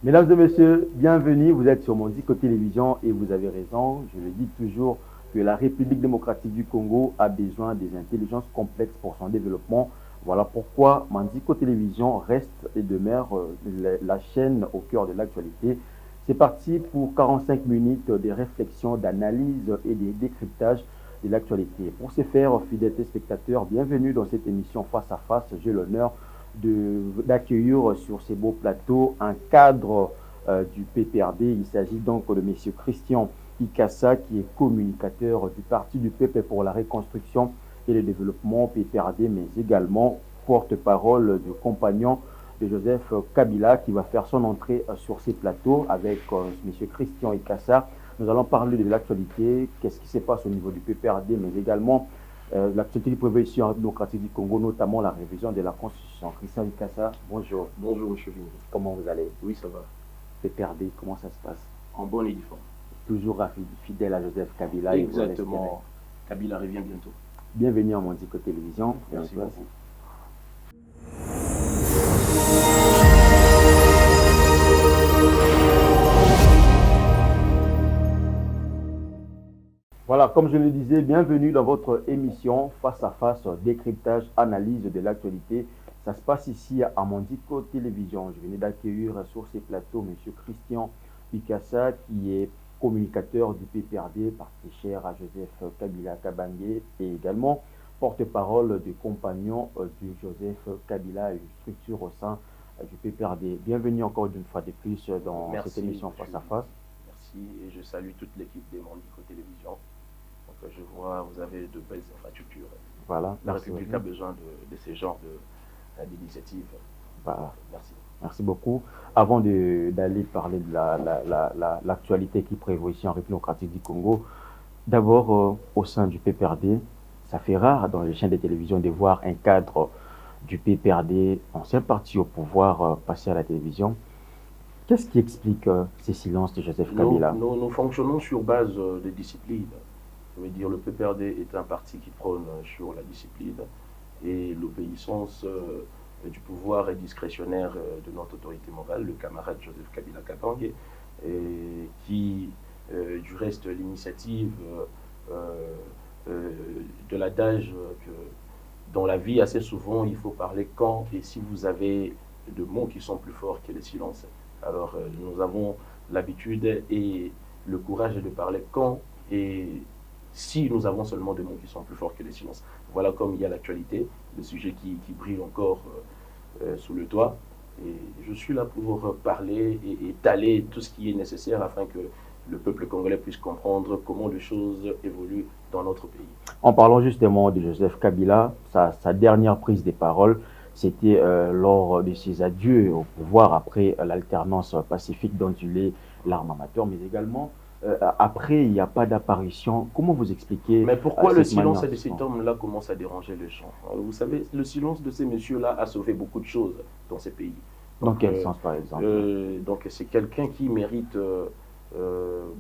Mesdames et messieurs, bienvenue. Vous êtes sur Mondico Télévision et vous avez raison. Je le dis toujours que la République démocratique du Congo a besoin des intelligences complexes pour son développement. Voilà pourquoi Mondico Télévision reste et demeure la chaîne au cœur de l'actualité. C'est parti pour 45 minutes de réflexion, d'analyse et de décryptage de l'actualité. Pour ce faire, fidèles téléspectateurs, bienvenue dans cette émission Face à Face. J'ai l'honneur d'accueillir sur ces beaux plateaux un cadre du PPRD. Il s'agit donc de M. Christian Ikassa, qui est communicateur du Parti du Peuple pour la reconstruction et le développement PPRD, mais également porte-parole du compagnon de Joseph Kabila, qui va faire son entrée sur ces plateaux avec M. Christian Ikassa. Nous allons parler de l'actualité, qu'est-ce qui se passe au niveau du PPRD, mais également l'actualité du prévision démocratique du Congo, notamment la révision de la Constitution. Christian Ikassa, bonjour. Bonjour, monsieur Vini. Comment vous allez? Oui, ça va. PPRD, comment ça se passe? En bonne et due forme. Toujours fidèle à Joseph Kabila. Exactement. Kabila revient bientôt. Bienvenue à Mondico Télévision. Merci beaucoup. Voilà, comme je le disais, bienvenue dans votre émission Face à Face, décryptage, analyse de l'actualité. Ça se passe ici à Mondico Télévision. Je venais d'accueillir sur ces plateaux M. Christian Ikassa, qui est communicateur du PPRD, parti cher à Joseph Kabila Kabange, et également porte-parole des compagnons de Joseph Kabila, une structure au sein du PPRD. Bienvenue encore une fois de plus dans cette émission Face à Face. Merci et je salue toute l'équipe de Mondico Télévision. Donc, je vois, vous avez de belles infrastructures. Voilà. La République a besoin de ces genres d'initiatives. Voilà. Merci. Merci beaucoup. Avant d'aller parler de l'actualité qui prévaut ici en République démocratique du Congo, d'abord au sein du PPRD, ça fait rare dans les chaînes de télévision de voir un cadre du PPRD, ancien parti au pouvoir, passer à la télévision. Qu'est-ce qui explique ces silences de Joseph Kabila? Nous fonctionnons sur base de discipline. Je veux dire, le PPRD est un parti qui prône sur la discipline et l'obéissance du pouvoir et discrétionnaire de notre autorité morale, le camarade Joseph Kabila Kabange, qui, du reste, l'initiative de l'adage que dans la vie, assez souvent, il faut parler quand et si vous avez de mots qui sont plus forts que les silences. Alors, nous avons l'habitude et le courage de parler quand et si nous avons seulement des mots qui sont plus forts que les silences. Voilà comme il y a l'actualité, le sujet qui brille encore sous le toit. Et je suis là pour parler et étaler tout ce qui est nécessaire afin que le peuple congolais puisse comprendre comment les choses évoluent dans notre pays. En parlant justement de Joseph Kabila, sa dernière prise de parole, c'était lors de ses adieux au pouvoir après l'alternance pacifique dont il est l'arme amateur, mais également après, il n'y a pas d'apparition. Comment vous expliquez? Mais pourquoi le silence de cet homme-là commence à déranger les gens? Vous savez, le silence de ces messieurs-là a sauvé beaucoup de choses dans ces pays. Donc, dans quel sens, par exemple? Donc, c'est quelqu'un qui mérite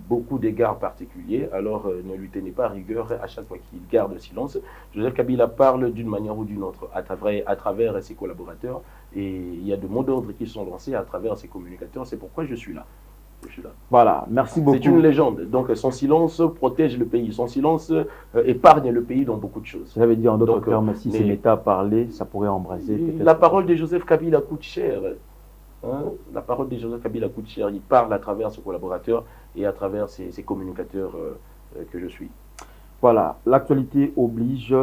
beaucoup d'égards particuliers. Alors, ne lui tenez pas rigueur à chaque fois qu'il garde le silence. Joseph Kabila parle d'une manière ou d'une autre à travers ses collaborateurs. Et il y a de mots d'ordre qui sont lancés à travers ses communicateurs. C'est pourquoi je suis là. Voilà, merci beaucoup. C'est une légende. Donc, son silence protège le pays. Son silence épargne le pays dans beaucoup de choses. Ça veut dire, en d'autres termes, si ce n'était à parler, ça pourrait embraser peut-être. La parole de Joseph Kabila coûte cher. Hein? La parole de Joseph Kabila coûte cher. Il parle à travers ses collaborateurs et à travers ses communicateurs que je suis. Voilà, l'actualité oblige.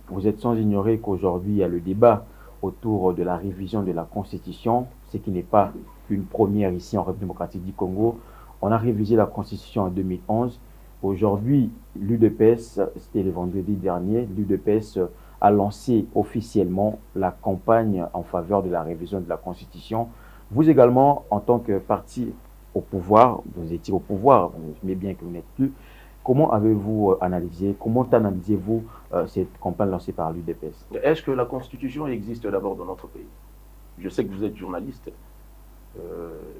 Vous êtes sans ignorer qu'aujourd'hui, il y a le débat autour de la révision de la Constitution, ce qui n'est pas une première ici en République démocratique du Congo. On a révisé la Constitution en 2011. Aujourd'hui, l'UDPS, c'était le vendredi dernier, l'UDPS a lancé officiellement la campagne en faveur de la révision de la Constitution. Vous également, en tant que parti au pouvoir, vous étiez au pouvoir, mais bien que vous n'êtes plus, comment avez-vous analysé, comment analysez-vous cette campagne lancée par l'UDPS? Est-ce que la Constitution existe d'abord dans notre pays? Je sais que vous êtes journaliste.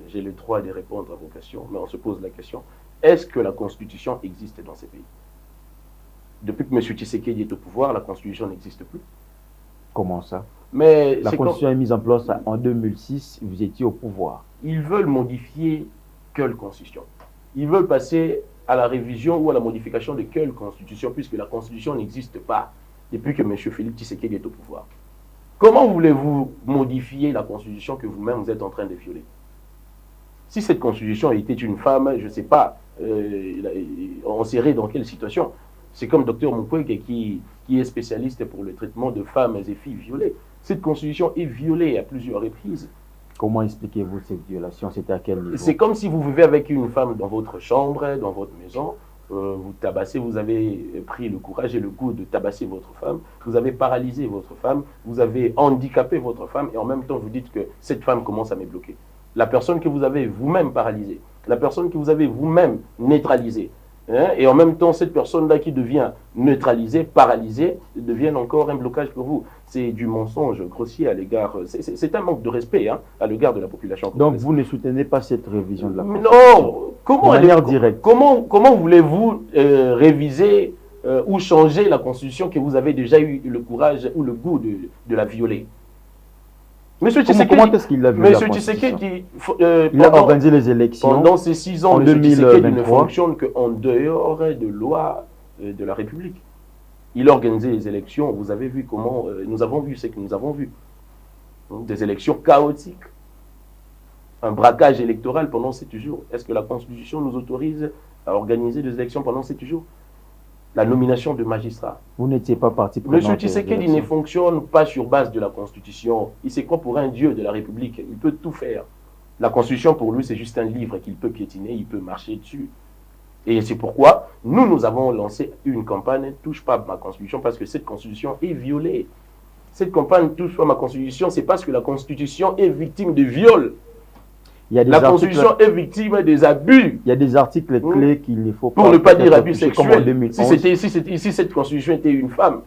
J'ai le droit de répondre à vos questions, mais on se pose la question, est-ce que la Constitution existe dans ces pays? Depuis que M. Tshisekedi est au pouvoir, la Constitution n'existe plus. Comment ça? Mais La Constitution est mise en place en 2006, vous étiez au pouvoir. ils veulent modifier quelle Constitution? Ils veulent passer à la révision ou à la modification de quelle Constitution, puisque la Constitution n'existe pas depuis que M. Félix Tshisekedi est au pouvoir. Comment voulez-vous modifier la Constitution que vous-même vous êtes en train de violer? Si cette Constitution était une femme, je ne sais pas, on serait dans quelle situation? C'est comme Dr Mukwege qui est spécialiste pour le traitement de femmes et filles violées. Cette Constitution est violée à plusieurs reprises. Comment expliquez-vous cette violation? C'était à quel niveau? C'est comme si vous vivez avec une femme dans votre chambre, dans votre maison, vous tabassez, vous avez pris le courage et le goût de tabasser votre femme, vous avez paralysé votre femme, vous avez handicapé votre femme, et en même temps vous dites que cette femme commence à me bloquer. La personne que vous avez vous-même paralysée, la personne que vous avez vous-même neutralisée, hein, et en même temps cette personne-là qui devient neutralisée, paralysée, devient encore un blocage pour vous. C'est du mensonge grossier à l'égard, c'est un manque de respect hein, à l'égard de la population. Donc vous ne soutenez pas cette révision de la Constitution? Non, comment, de manière directe. Comment voulez-vous réviser ou changer la Constitution que vous avez déjà eu le courage ou le goût de la violer? Monsieur Tshisekedi, comment est-ce qu'il a violé la Constitution? Il a organisé les élections. Pendant ces 6 ans, M. Tshisekedi ne fonctionne qu'en dehors de loi de la République. Il a organisé les élections. Vous avez vu comment nous avons vu ce que nous avons vu. Des élections chaotiques. Un braquage électoral pendant 7 jours. Est-ce que la Constitution nous autorise à organiser des élections pendant 7 jours? La nomination de magistrats. Vous n'étiez pas parti prenant. M. Tshisekedi ne fonctionne pas sur base de la Constitution. Il se croit pour un dieu de la République. Il peut tout faire. La Constitution, pour lui, c'est juste un livre qu'il peut piétiner, il peut marcher dessus. Et c'est pourquoi nous avons lancé une campagne « Touche pas à ma Constitution » parce que cette Constitution est violée. Cette campagne « Touche pas à ma Constitution », c'est parce que la Constitution est victime de viol. La Constitution est victime des abus. Il y a des articles clés qu'il ne faut pas... Pour ne pas dire abus sexuels. Si cette Constitution était une femme.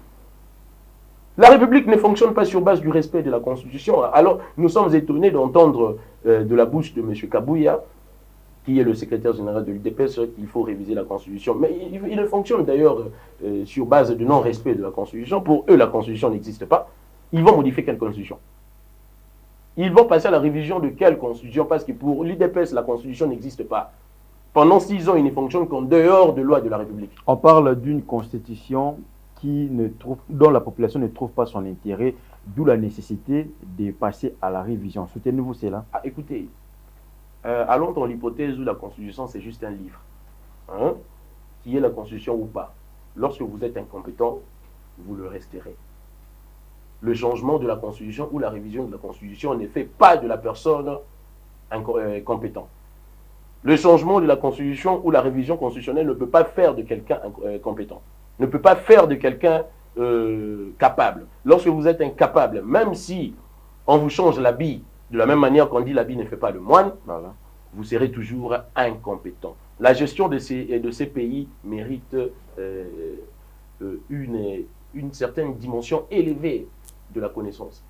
La République ne fonctionne pas sur base du respect de la Constitution. Alors, nous sommes étonnés d'entendre de la bouche de M. Kabouya, qui est le secrétaire général de l'UDPS, qu'il faut réviser la Constitution. Mais il fonctionne d'ailleurs sur base de non-respect de la Constitution. Pour eux, la Constitution n'existe pas. Ils vont modifier quelle Constitution? Ils vont passer à la révision de quelle Constitution? Parce que pour l'UDPS, la Constitution n'existe pas. Pendant 6 ans, il ne fonctionne qu'en dehors de loi de la République. On parle d'une Constitution dont la population ne trouve pas son intérêt, d'où la nécessité de passer à la révision. Soutenez-vous cela? Écoutez, allons dans l'hypothèse où la Constitution, c'est juste un livre. Hein, qui est la Constitution ou pas. Lorsque vous êtes incompétent, vous le resterez. Le changement de la Constitution ou la révision de la Constitution ne fait pas de la personne compétente. Le changement de la Constitution ou la révision constitutionnelle ne peut pas faire de quelqu'un compétent. Ne peut pas faire de quelqu'un capable. Lorsque vous êtes incapable, même si on vous change l'habit, de la même manière qu'on dit l'habit ne fait pas le moine, voilà, vous serez toujours incompétent. La gestion de ces pays mérite une certaine dimension élevée de la connaissance.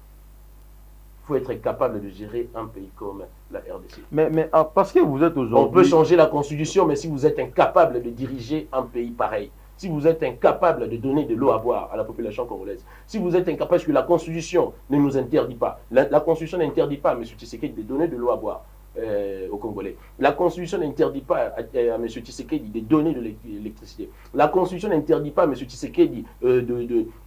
Il faut être capable de gérer un pays comme la RDC. Mais parce que vous êtes aujourd'hui... On peut changer la Constitution, mais si vous êtes incapable de diriger un pays pareil, si vous êtes incapable de donner de l'eau à boire à la population congolaise, si vous êtes incapable, parce que la Constitution ne nous interdit pas, la Constitution n'interdit pas à M. Tshisekedi de donner de l'eau à boire aux Congolais. La Constitution n'interdit pas à M. Tshisekedi de donner de l'électricité. La Constitution n'interdit pas à M. Tshisekedi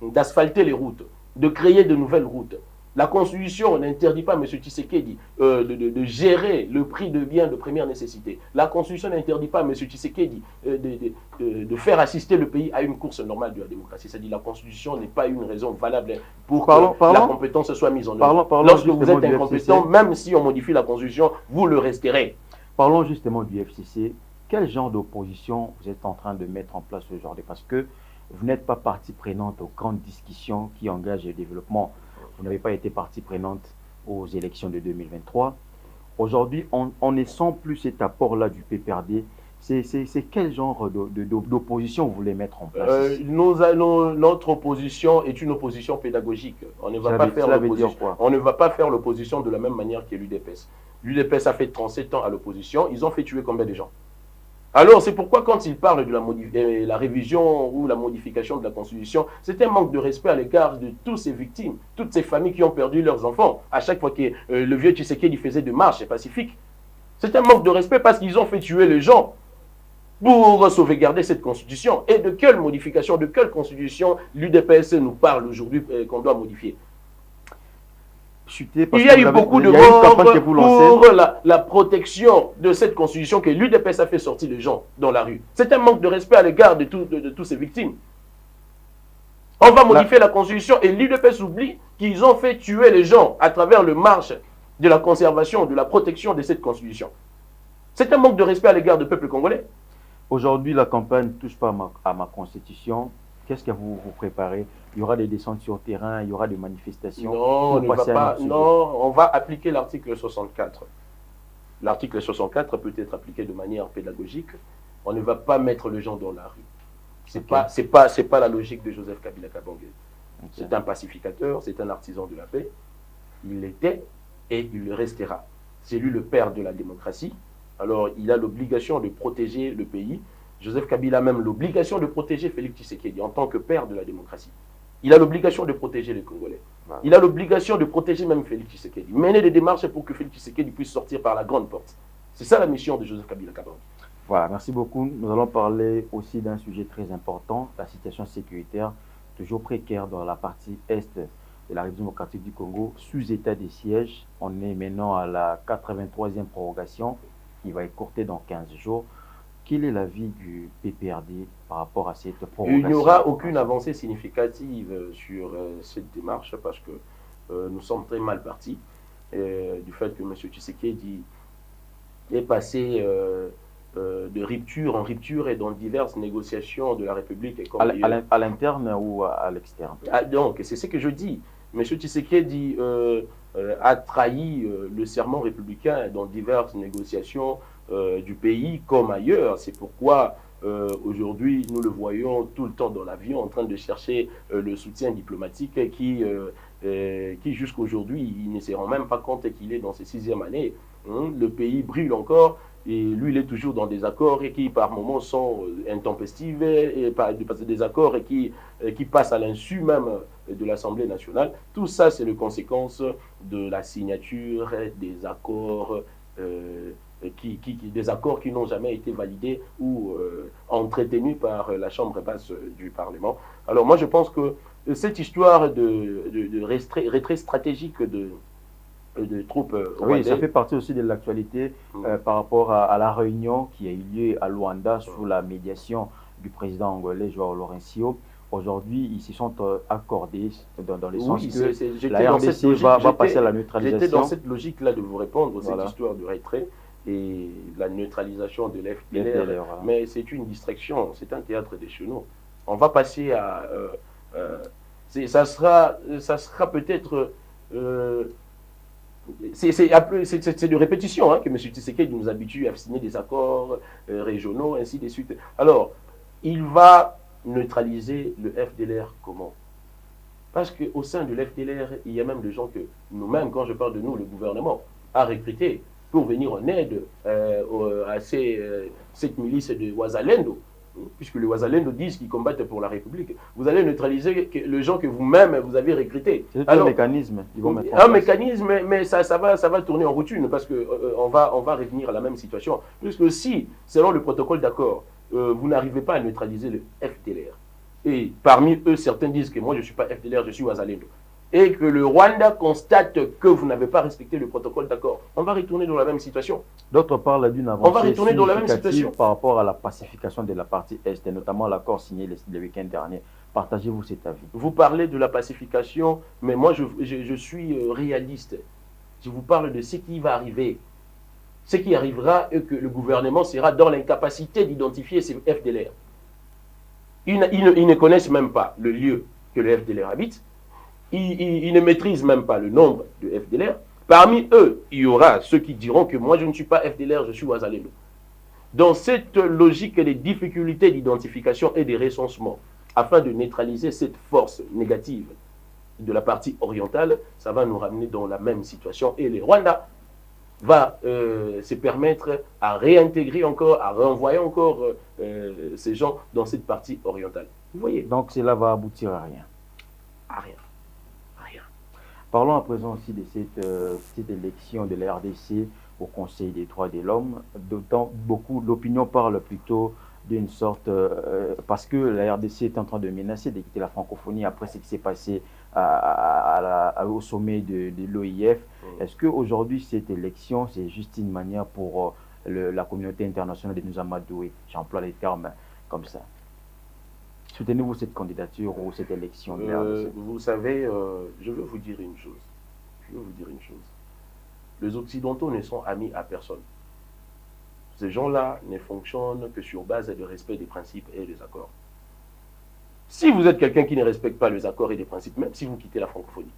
d'asphalter les routes, de créer de nouvelles routes. La Constitution n'interdit pas à M. Tshisekedi de gérer le prix de biens de première nécessité. La Constitution n'interdit pas à M. Tshisekedi de faire assister le pays à une course normale de la démocratie. C'est-à-dire que la Constitution n'est pas une raison valable pour que la compétence soit mise en œuvre. Lorsque vous êtes incompétent, même si on modifie la Constitution, vous le resterez. Parlons justement du FCC. Quel genre d'opposition vous êtes en train de mettre en place aujourd'hui? Parce que vous n'êtes pas partie prenante aux grandes discussions qui engagent le développement. Vous n'avez pas été partie prenante aux élections de 2023. Aujourd'hui, on ne sent plus cet apport-là du PPRD. C'est quel genre d'opposition vous voulez mettre en place? Notre opposition est une opposition pédagogique. On ne va pas faire l'opposition de la même manière que l'UDPS. L'UDPS a fait 37 ans à l'opposition. Ils ont fait tuer combien de gens? Alors, c'est pourquoi quand il parle de la révision ou la modification de la Constitution, c'est un manque de respect à l'égard de toutes ces victimes, toutes ces familles qui ont perdu leurs enfants. À chaque fois que le vieux Tshisekedi faisait des marches pacifiques, c'est un manque de respect parce qu'ils ont fait tuer les gens pour sauvegarder cette Constitution. Et de quelle modification, de quelle Constitution l'UDPS nous parle aujourd'hui qu'on doit modifier? Il y a eu beaucoup de morts pour la protection de cette constitution que l'UDPS a fait sortir les gens dans la rue. C'est un manque de respect à l'égard de toutes ces victimes. On va modifier la constitution et l'UDPS oublie qu'ils ont fait tuer les gens à travers le marche de la conservation, de la protection de cette constitution. C'est un manque de respect à l'égard du peuple congolais. Aujourd'hui, la campagne ne touche pas à ma constitution. Qu'est-ce que vous préparez? Il y aura des descentes sur terrain, il y aura des manifestations. Non, on ne va pas. Non, on va appliquer l'article 64. L'article 64 peut être appliqué de manière pédagogique. On ne va pas mettre les gens dans la rue. C'est pas la logique de Joseph Kabila Kabange. Okay. C'est un pacificateur, c'est un artisan de la paix. Il l'était et il le restera. C'est lui le père de la démocratie. Alors, il a l'obligation de protéger le pays. Joseph Kabila a même l'obligation de protéger Félix Tshisekedi en tant que père de la démocratie. Il a l'obligation de protéger les Congolais. Il a l'obligation de protéger même Félix Tshisekedi. Mener des démarches pour que Félix Tshisekedi puisse sortir par la grande porte. C'est ça la mission de Joseph Kabila Kabange. Voilà, merci beaucoup. Nous allons parler aussi d'un sujet très important, la situation sécuritaire, toujours précaire dans la partie est de la République démocratique du Congo, sous état de siège. On est maintenant à la 83e prorogation qui va écourter dans 15 jours. Quel est l'avis du PPRD par rapport à cette prorogation? Il n'y aura aucune avancée significative sur cette démarche parce que nous sommes très mal partis du fait que M. Tshisekedi est passé de rupture en rupture et dans diverses négociations de la République. Et à l'interne ou à l'externe? Donc, c'est ce que je dis. M. Tshisekedi a trahi le serment républicain dans diverses négociations du pays comme ailleurs. C'est pourquoi aujourd'hui nous le voyons tout le temps dans l'avion en train de chercher le soutien diplomatique qui jusqu'à aujourd'hui il ne se rend même pas compte qu'il est dans ses 6e années. Le pays brûle encore et lui il est toujours dans des accords et qui par moments sont intempestifs et des accords et qui passent à l'insu même de l'Assemblée nationale. Tout ça c'est les conséquences de la signature des accords des accords qui n'ont jamais été validés ou entretenus par la Chambre basse du Parlement. Alors moi je pense que cette histoire de retrait stratégique de troupes rwandaises, oui, ça fait partie aussi de l'actualité par rapport à la réunion qui a eu lieu à Luanda sous la médiation du président angolais Joao Lourenço. Aujourd'hui, ils se sont accordés dans le sens que la RDC va passer à la neutralisation. J'étais dans cette logique-là de vous répondre, cette histoire de retrait et la neutralisation de l'FDLR. Mais c'est une distraction, c'est un théâtre des chenaux. On va passer à... ça sera peut-être... c'est de répétition que M. Tshisekedi nous habitue à signer des accords régionaux, ainsi de suite. Alors, il va neutraliser le FDLR comment? Parce qu'au sein de l'FDLR, il y a même des gens que nous-mêmes, quand je parle de nous, le gouvernement a recruté pour venir en aide à cette milice de Ouazalendo, puisque les Ouazalendo disent qu'ils combattent pour la République. Vous allez neutraliser les gens que vous-même vous avez recrutés. C'est un mécanisme. Un mécanisme, mais ça va tourner en routine, parce qu'on va revenir à la même situation. Puisque si, selon le protocole d'accord, vous n'arrivez pas à neutraliser le FDLR, et parmi eux, certains disent que moi je ne suis pas FDLR, je suis Ouazalendo, et que le Rwanda constate que vous n'avez pas respecté le protocole d'accord, on va retourner dans la même situation. D'autres parlent d'une avancée on va retourner dans la même situation par rapport à la pacification de la partie Est, et notamment l'accord signé le week-end dernier. Partagez-vous cet avis? Vous parlez de la pacification, mais moi je suis réaliste. Je vous parle de ce qui va arriver. Ce qui arrivera est que le gouvernement sera dans l'incapacité d'identifier ces FDLR. Ils ne connaissent même pas le lieu que le FDLR habite. Ils ne maîtrisent même pas le nombre de FDLR. Parmi eux, il y aura ceux qui diront que moi je ne suis pas FDLR, je suis Ouazalendo. Dans cette logique des difficultés d'identification et de recensement, afin de neutraliser cette force négative de la partie orientale, ça va nous ramener dans la même situation. Et les Rwandais va se permettre à réintégrer encore, à renvoyer encore ces gens dans cette partie orientale. Vous voyez? Donc cela va aboutir à rien. À rien. Rien. Parlons à présent aussi de cette élection de la RDC au Conseil des droits de l'homme. D'autant beaucoup, l'opinion parle plutôt d'une sorte, parce que la RDC est en train de menacer de quitter la francophonie après ce qui s'est passé au sommet de l'OIF. Est-ce qu'aujourd'hui, cette élection, c'est juste une manière pour la communauté internationale de nous amadouer? J'emploie les termes comme ça. Soutenez-vous cette candidature ou cette élection de la RDC? Vous savez, je veux vous dire une chose. Je veux vous dire une chose. Les Occidentaux ne sont amis à personne. Ces gens-là ne fonctionnent que sur base de respect des principes et des accords. Si vous êtes quelqu'un qui ne respecte pas les accords et les principes, même si vous quittez la francophonie,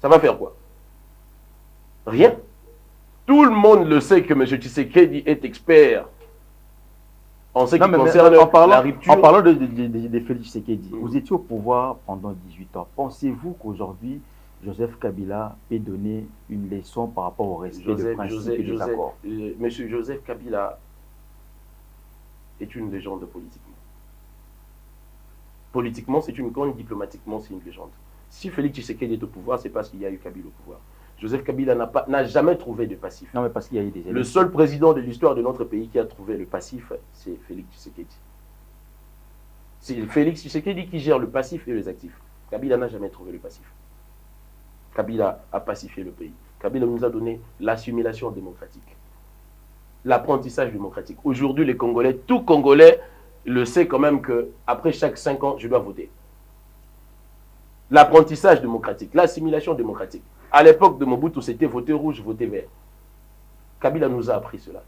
ça va faire quoi? Rien. Tout le monde le sait que M. Tshisekedi est expert en ce qui concerne la rupture. En parlant de Félix Tshisekedi, vous étiez au pouvoir pendant 18 ans. Pensez-vous qu'aujourd'hui, Joseph Kabila peut donner une leçon par rapport au respect des principes et des accords? Monsieur Joseph Kabila est une légende politiquement. Politiquement, c'est une grande, diplomatiquement, c'est une légende. Si Félix Tshisekedi est au pouvoir, c'est parce qu'il y a eu Kabila au pouvoir. Joseph Kabila n'a jamais trouvé de passif. Non, mais parce qu'il y a eu des élections. Le seul président de l'histoire de notre pays qui a trouvé le passif, c'est Félix Tshisekedi. C'est Félix Tshisekedi qui gère le passif et les actifs. Kabila n'a jamais trouvé le passif. Kabila a pacifié le pays. Kabila nous a donné l'assimilation démocratique, l'apprentissage démocratique. Aujourd'hui, les Congolais, tout Congolais le sait quand même qu'après chaque 5 ans, je dois voter. L'apprentissage démocratique, l'assimilation démocratique. À l'époque de Mobutu, c'était voter rouge, voter vert. Kabila nous a appris cela.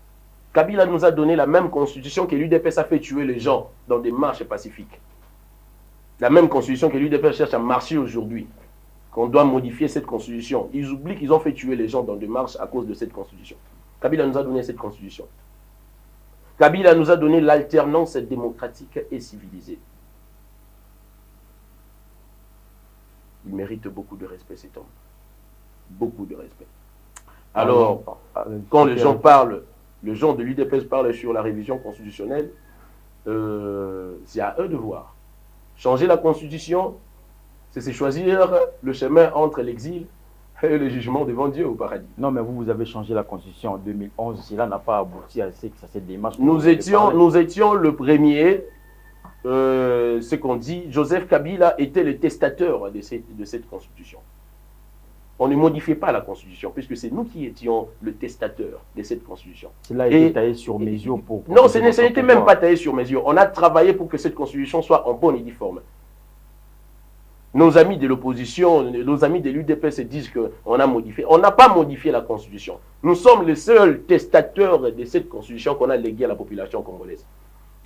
Kabila nous a donné la même constitution que l'UDPS a fait tuer les gens dans des marches pacifiques. La même constitution que l'UDPS cherche à marcher aujourd'hui. Qu'on doit modifier cette constitution. Ils oublient qu'ils ont fait tuer les gens dans des marches à cause de cette constitution. Kabila nous a donné cette constitution. Kabila nous a donné l'alternance démocratique et civilisée. Il mérite beaucoup de respect, cet homme. Beaucoup de respect. Alors, quand les gens parlent, les gens de l'UDPS parlent sur la révision constitutionnelle, c'est à eux de voir. Changer la constitution, c'est choisir le chemin entre l'exil et le jugement devant Dieu au paradis. Non, mais vous avez changé la constitution en 2011. Cela n'a pas abouti à cette démarche. Nous étions le premier, ce qu'on dit, Joseph Kabila était le testateur de cette constitution. On ne modifiait pas la constitution, puisque c'est nous qui étions le testateur de cette constitution. Cela a été taillé sur mesure pour... Non, ce n'était même pas taillé sur mesure. On a travaillé pour que cette constitution soit en bonne et due forme. Nos amis de l'opposition, nos amis de l'UDPS disent qu'on a modifié. On n'a pas modifié la Constitution. Nous sommes les seuls testateurs de cette Constitution qu'on a léguée à la population congolaise.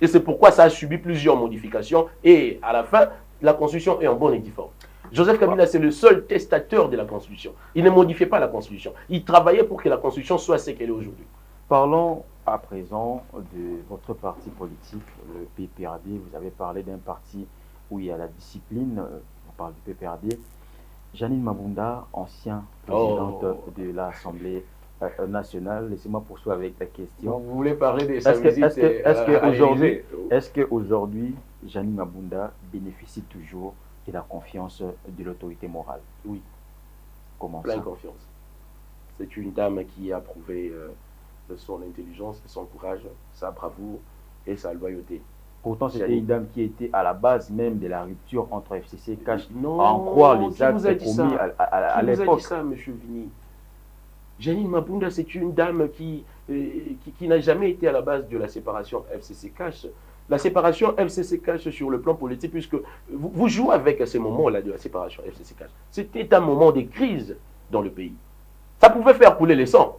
Et c'est pourquoi ça a subi plusieurs modifications. Et à la fin, la Constitution est en bonne et due forme. Joseph Kabila, c'est le seul testateur de la Constitution. Il ne modifiait pas la Constitution. Il travaillait pour que la Constitution soit ce qu'elle est aujourd'hui. Parlons à présent de votre parti politique, le PPRD. Vous avez parlé d'un parti où il y a la discipline. Parle du PPRD. Janine Mabunda, ancienne présidente de l'Assemblée nationale. Laissez-moi poursuivre avec la question. Vous voulez parler de sa visite Est-ce qu'aujourd'hui, Janine Mabunda bénéficie toujours de la confiance de l'autorité morale? Oui. Comment Pleine confiance. C'est une dame qui a prouvé son intelligence, son courage, sa bravoure et sa loyauté. Pourtant, c'était une dame qui était à la base même de la rupture entre FCC et CACH, à en croire les actes commis à l'époque. Qui vous a dit ça, M. Vini? Janine Mabunda, c'est une dame qui n'a jamais été à la base de la séparation FCC-CACH. La séparation FCC-CACH sur le plan politique, puisque vous jouez avec ces moments-là de la séparation FCC-CACH. C'était un moment de crise dans le pays. Ça pouvait faire couler les sangs.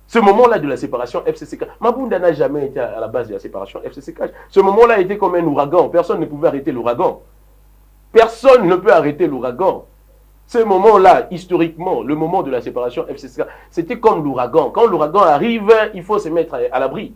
Ce moment-là de la séparation FCC-CACH, Mabunda n'a jamais été à la base de la séparation FCC-CACH. Ce moment-là était comme un ouragan. Personne ne pouvait arrêter l'ouragan. Personne ne peut arrêter l'ouragan. Ce moment-là, historiquement, le moment de la séparation FCC-CACH, c'était comme l'ouragan. Quand l'ouragan arrive, il faut se mettre à l'abri.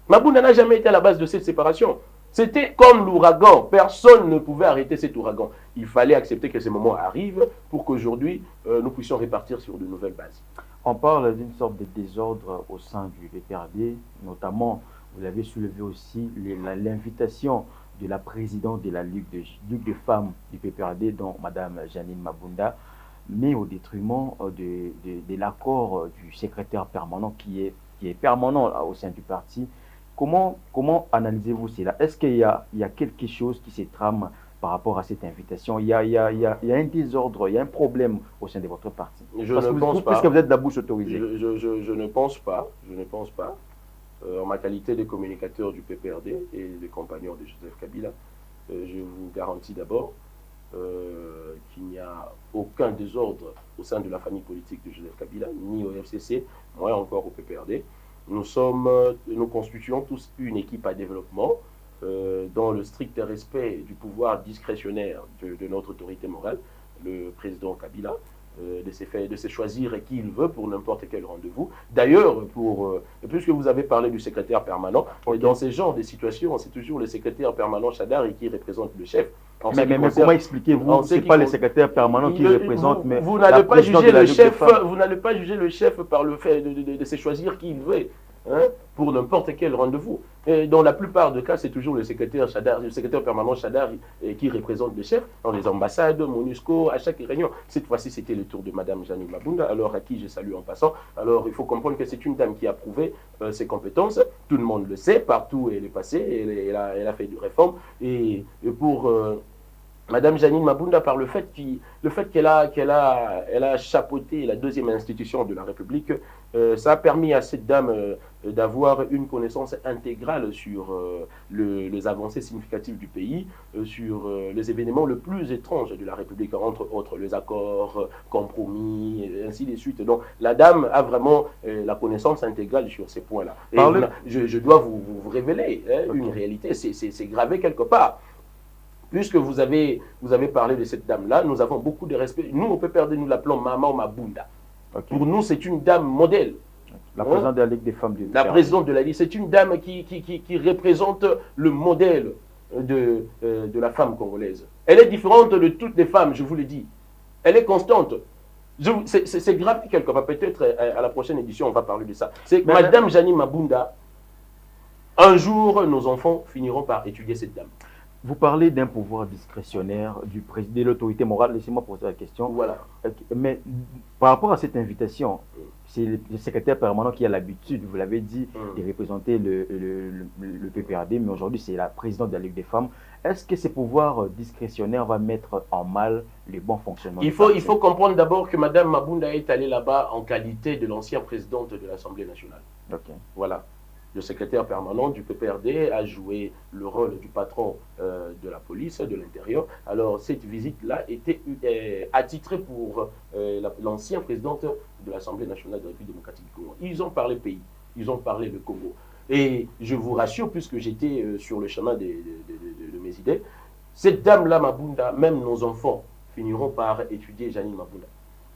Mabunda n'a jamais été à la base de cette séparation. C'était comme l'ouragan. Personne ne pouvait arrêter cet ouragan. Il fallait accepter que ces moments arrivent pour qu'aujourd'hui, nous puissions répartir sur de nouvelles bases. On parle d'une sorte de désordre au sein du PPRD, notamment, vous avez soulevé aussi l'invitation de la présidente de la Ligue de femmes du PPRD, dont Mme Janine Mabunda, mais au détriment de l'accord du secrétaire permanent qui est permanent là, au sein du parti. Comment analysez-vous cela? Est-ce qu'il y a quelque chose qui se trame par rapport à cette invitation? Il y a un désordre, il y a un problème au sein de votre parti. Je ne pense pas. Puisque vous êtes de la bouche autorisée. Je ne pense pas. Je ne pense pas. En ma qualité de communicateur du PPRD et de compagnon de Joseph Kabila, je vous garantis d'abord qu'il n'y a aucun désordre au sein de la famille politique de Joseph Kabila, ni au FCC, moins encore au PPRD. Nous constituons tous une équipe à développement dans le strict respect du pouvoir discrétionnaire de notre autorité morale, le président Kabila, de se choisir qui il veut pour n'importe quel rendez-vous. D'ailleurs, puisque vous avez parlé du secrétaire permanent, dans ce genre de situations, c'est toujours le secrétaire permanent Chadar qui représente le chef. Mais comment expliquez-vous? Ce n'est pas le secrétaire permanent qui représente, mais vous n'allez pas juger le chef. Vous n'allez pas juger le chef par le fait de se choisir qui il veut. Hein, pour n'importe quel rendez-vous. Et dans la plupart des cas, c'est toujours le secrétaire permanent Chadar qui représente le chef dans les ambassades, MONUSCO, à chaque réunion. Cette fois-ci, c'était le tour de Mme Janine Mabunda, alors à qui je salue en passant. Alors, il faut comprendre que c'est une dame qui a prouvé ses compétences. Tout le monde le sait, partout elle est passée, elle a fait des réformes. Et pour Madame Janine Mabunda, par le fait qu'elle a chapeauté la deuxième institution de la République, ça a permis à cette dame d'avoir une connaissance intégrale sur les avancées significatives du pays, sur les événements les plus étranges de la République, entre autres les accords, compromis, et ainsi de suite. Donc la dame a vraiment la connaissance intégrale sur ces points-là. Et je dois vous révéler une réalité, c'est gravé quelque part. Puisque vous avez parlé de cette dame-là, nous avons beaucoup de respect. Nous, on peut perdre, nous l'appelons Maman Mabunda. Okay. Pour nous, c'est une dame modèle. La présidente de la Ligue des femmes du La présidente de la Ligue, c'est une dame qui représente le modèle de la femme congolaise. Elle est différente de toutes les femmes, je vous le dis. Elle est constante. C'est grave quelque part. Peut-être à la prochaine édition, on va parler de ça. C'est Madame Janine Mabunda. Un jour, nos enfants finiront par étudier cette dame. Vous parlez d'un pouvoir discrétionnaire du président de l'autorité morale. Laissez-moi poser la question. Voilà. Mais par rapport à cette invitation, c'est le secrétaire permanent qui a l'habitude, vous l'avez dit, de représenter le PPRD, mais aujourd'hui c'est la présidente de la Ligue des femmes. Est-ce que ce pouvoir discrétionnaire va mettre en mal le bon fonctionnement? Il faut comprendre d'abord que Mme Mabunda est allée là-bas en qualité de l'ancienne présidente de l'Assemblée nationale. Okay. Voilà. Le secrétaire permanent du PPRD a joué le rôle du patron de la police, de l'intérieur. Alors, cette visite-là était attitrée pour l'ancienne présidente de l'Assemblée nationale de la République démocratique du Congo. Ils ont parlé pays, ils ont parlé le Congo. Et je vous rassure, puisque j'étais sur le chemin de mes idées, cette dame-là, Mabunda, même nos enfants finiront par étudier Janine Mabunda.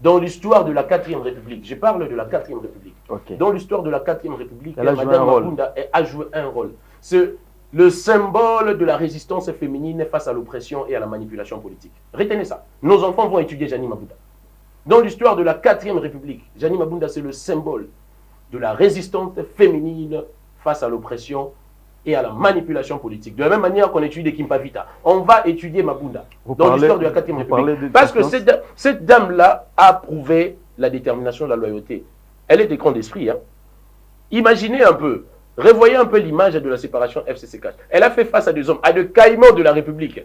Dans l'histoire de la 4e République, je parle de la 4e République. Okay. Dans l'histoire de la 4e République, Mme Mabunda a joué un rôle. C'est le symbole de la résistance féminine face à l'oppression et à la manipulation politique. Retenez ça. Nos enfants vont étudier Janine Mabunda. Dans l'histoire de la 4e République, Janine Mabunda, c'est le symbole de la résistance féminine face à l'oppression et à la manipulation politique. De la même manière qu'on étudie Kimpavita, on va étudier Mabunda dans l'histoire de la 4e République. Parce que cette dame-là a prouvé la détermination de la loyauté. Elle est de grand esprit. Hein. Imaginez un peu, revoyez un peu l'image de la séparation FCC-CACH. Elle a fait face à des hommes, à des caïmans de la République,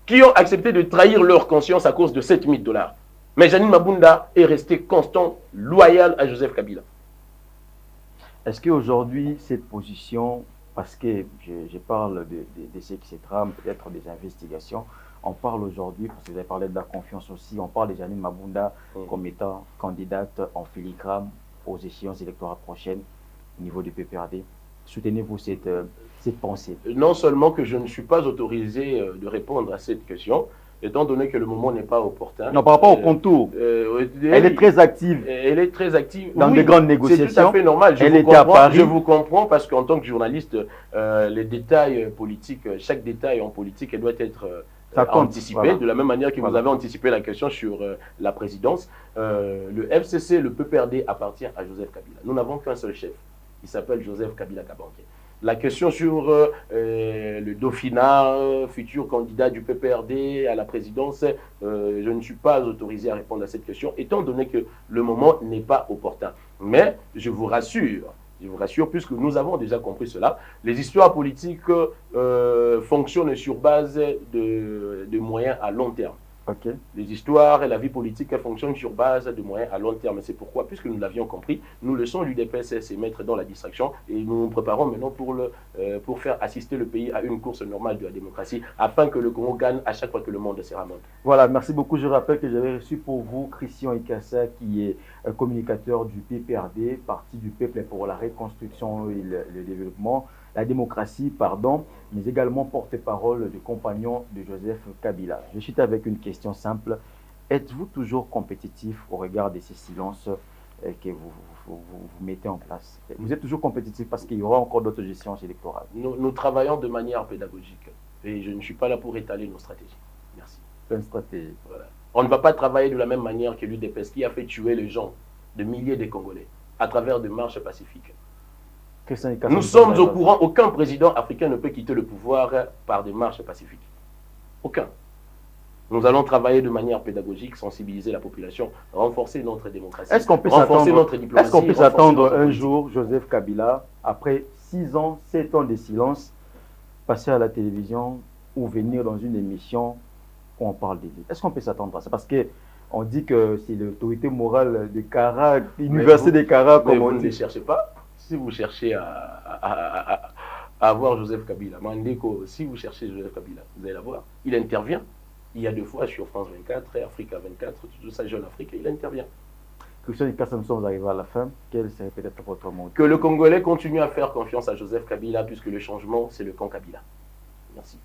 qui ont accepté de trahir leur conscience à cause de 7 000 $. Mais Janine Mabunda est restée constante, loyale à Joseph Kabila. Est-ce qu'aujourd'hui, cette position, parce que je parle de ce qui se trame, peut-être des investigations, on parle aujourd'hui, parce que vous avez parlé de la confiance aussi, on parle de Janine Mabunda comme étant candidate en filigrane aux échéances électorales prochaines au niveau du PPRD. Soutenez-vous cette pensée? Non seulement que je ne suis pas autorisé de répondre à cette question, étant donné que le moment n'est pas opportun. Non, par rapport au contour, elle est très active. Elle est très active. Dans des grandes négociations. C'est tout à fait normal. Elle était à Paris. Je vous comprends parce qu'en tant que journaliste, les détails politiques, chaque détail en politique, elle doit être anticipé, voilà. De la même manière que vous avez anticipé la question sur la présidence. Le FCC, le PPRD appartient à Joseph Kabila. Nous n'avons qu'un seul chef, il s'appelle Joseph Kabila Kabange. La question sur le Dauphinat, futur candidat du PPRD à la présidence, je ne suis pas autorisé à répondre à cette question, étant donné que le moment n'est pas opportun. Mais je vous rassure, puisque nous avons déjà compris cela, les histoires politiques fonctionnent sur base de moyens à long terme. Okay. Les histoires et la vie politique fonctionnent sur base de moyens à long terme. C'est pourquoi, puisque nous l'avions compris, nous laissons l'UDPS se mettre dans la distraction et nous nous préparons maintenant pour faire assister le pays à une course normale de la démocratie afin que le Congo gagne à chaque fois que le monde se remonte. Voilà, merci beaucoup. Je rappelle que j'avais reçu pour vous Christian Ikassa, qui est communicateur du PPRD, Parti du peuple pour la reconstruction et le développement, la démocratie, pardon, mais également porte-parole du compagnon de Joseph Kabila. Je suis avec une question simple. Êtes-vous toujours compétitif au regard de ces silences que vous mettez en place? Vous êtes toujours compétitif parce qu'il y aura encore d'autres gestions électorales. Nous travaillons de manière pédagogique et je ne suis pas là pour étaler nos stratégies. Merci. Une stratégie. Voilà. On ne va pas travailler de la même manière que l'UDPS qui a fait tuer les gens, de milliers de Congolais, à travers des marches pacifiques. Nous sommes au courant, aucun président africain ne peut quitter le pouvoir par des marches pacifiques. Aucun. Nous allons travailler de manière pédagogique, sensibiliser la population, renforcer notre démocratie, renforcer notre diplomatie. Est-ce qu'on peut s'attendre un jour, Joseph Kabila, après 6 ans, 7 ans de silence, passer à la télévision ou venir dans une émission où on parle d'élite? Est-ce qu'on peut s'attendre à ça? Parce qu'on dit que c'est l'autorité morale de Kara, l'université de Kara, comme on dit. Vous ne cherchez pas. Si vous cherchez à avoir Joseph Kabila, Mandeko, si vous cherchez Joseph Kabila, vous allez la voir. Il intervient. Il y a 2 fois sur France 24 et Africa 24, toute sa jeune Afrique, il intervient. Christian Ikassa, nous sommes arrivés à la fin. Quel serait peut-être votre mot? Que le Congolais continue à faire confiance à Joseph Kabila, puisque le changement, c'est le camp Kabila. Merci.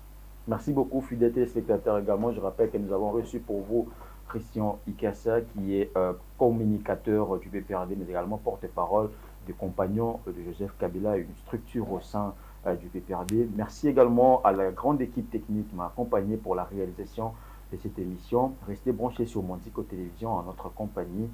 Merci beaucoup, fidèles téléspectateurs également. Je rappelle que nous avons reçu pour vous Christian Ikassa, qui est communicateur du PPRD, mais également porte-parole du compagnon de Joseph Kabila, une structure au sein du PPRD. Merci également à la grande équipe technique qui m'a accompagné pour la réalisation de cette émission. Restez branchés sur Mondico Télévision en notre compagnie.